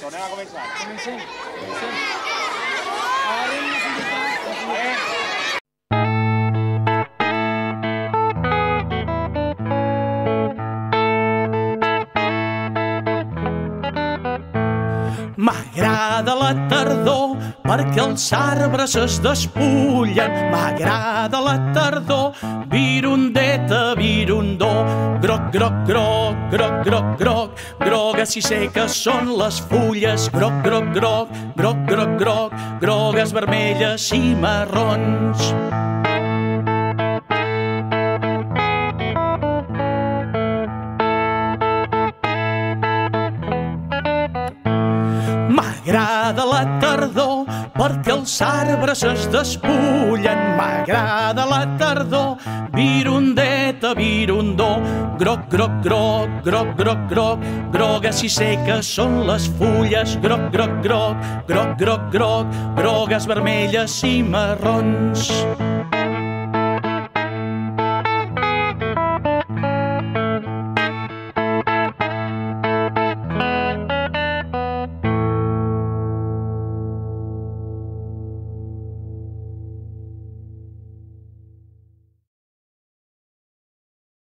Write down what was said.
Tornem a començar. Comencem. Agarrem una figurita. M'agrada la tardor perquè els arbres es despullen. M'agrada la tardor, virundeta, virundó. Groc, groc, groc, groc, groc, groc. Grogues i seques són les fulles. Groc, groc, groc, groc, groc, groc. Grogues, vermelles i marrons. M'agrada la tardor perquè els arbres es despullen. M'agrada la tardor, virundeta, virundó. Groc, groc, groc, groc, groc, groc. Grogues i seques són les fulles. Groc, groc, groc, groc, groc, groc. Grogues, vermelles i marrons.